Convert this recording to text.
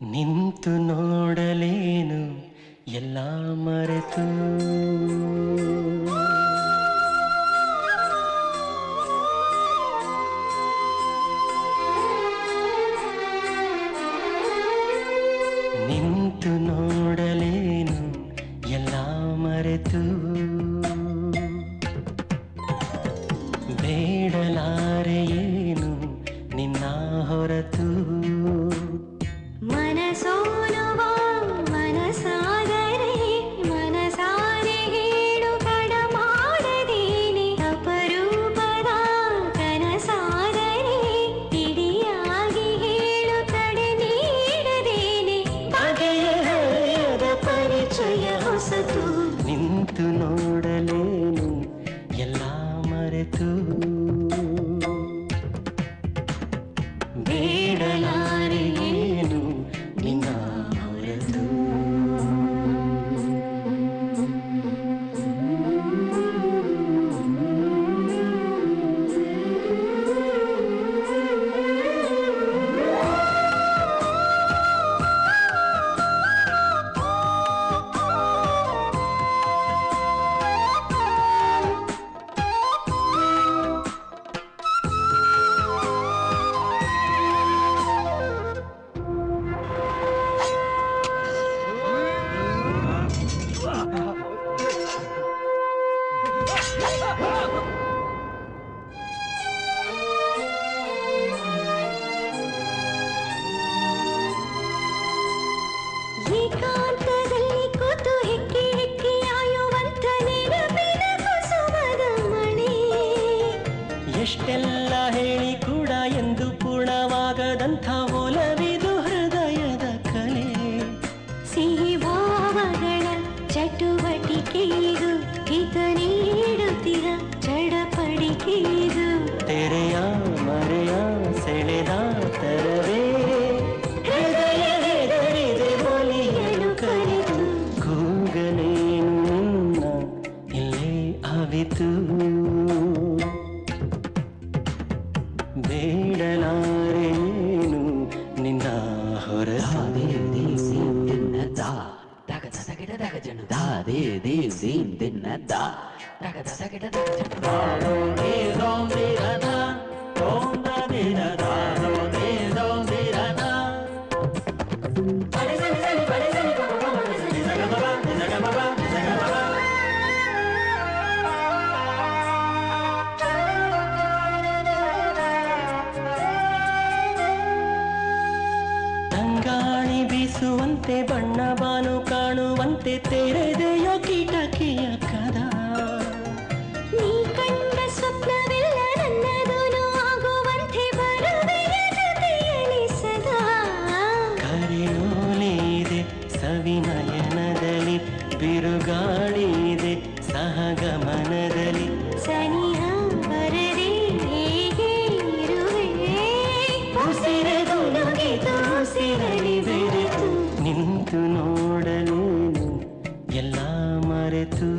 ನಿಂತು ನೋಡಲೇನು ಎಲ್ಲ ಮರೆತು ನಿಂತು ನೋಡಲೇನು ಎಲ್ಲ ಮರೆತು ಬೇಡಲಾರೆಯೇನು ನಿನ್ನ ಹೊರತು ಮನಸೋಲುವ ಮನಸಾದರೆ ಮನಸಾರೆ ಹೇಳು ಕಡ ಮಾಡದೇನೆ ಅಪರೂಪದ ಕನಸಾದರೆ ಇಡಿಯಾಗಿ ಹೇಳು ತಡೆ ನೀಡದೇನೆ ಬಗೆಯದ ಪರಿಚಯ ಹೊಸತು ನಿಂತು ನೋಡಲೇನು ಎಲ್ಲ ಮರೆತು ಬೇಡಲಾರೆಯೇನು ನಿನ್ನ ಹೊರತು ಏಕಾಂತದಲ್ಲಿ ಕೂತು ಹೆಕ್ಕಿ ಹೆಕ್ಕಿ ಆಯುವಂತ ನೆನಪಿನ ಕುಸುಮದ ಮಳೆ ಎಷ್ಟೆಲ್ಲ ಹೇಳಿ ಕೂಡ ಎಂದು ಪೂರ್ಣವಾಗದಂಥ ಒಲವಿದು ಹೃದಯದ ಕಲೆ ಸಿಹಿ ಭಾವಗಳ ಚಟುವಟಿಕೆಯಿದು ಹಿತ ನೀಡುತ್ತಿರ ಚಡಪಡಿಕೆಯಿದು ತೆರೆಯ ಮರೆಯ ಸೆಳೆದ ತರವೇ ಹೃದಯವೆದರಿದೆ ಒಲಿಯಲು ಕರೆದು ಕೂಗಲೇನು ನಿನ್ನ ಇಲ್ಲೇ ಅವಿತು ಬೇಡಲಾರೇನು ನಿನ್ನ ಹೊರತು ತಂಗಾಳಿ ಬೀಸುವಂತೆ ಬಣ್ಣ ಬಾನು ಕಾಣುವಂತೆ ತೆರೆದೆಯೋ ಕಿಟಕಿಯ ಕದ ನೀ ಕಂಡ ಸ್ವಪ್ನವೆಲ್ಲ ನನ್ನದೂನು ಆಗುವಂತೆ ಬರುವೆಯ ಜೊತೆಯಲ್ಲಿ ಸದಾ ಕರೆಯೋಲಿದೆ ಸವಿನಯನದಲ್ಲಿ ಬಿರುಗಾಳಿದೆ ಸಹಗಮನದಲ್ಲಿ ಸನಿಹ ಬರದೆ ಹೇಗೆ ಇರುವೆ ಉಸಿರದು ನುಗಿದು ಉಸಿರಲಿ ಬೆರೆತು ನಿಂತು ನೋಡಲೇನು ಎಲ್ಲ ಮರೆತು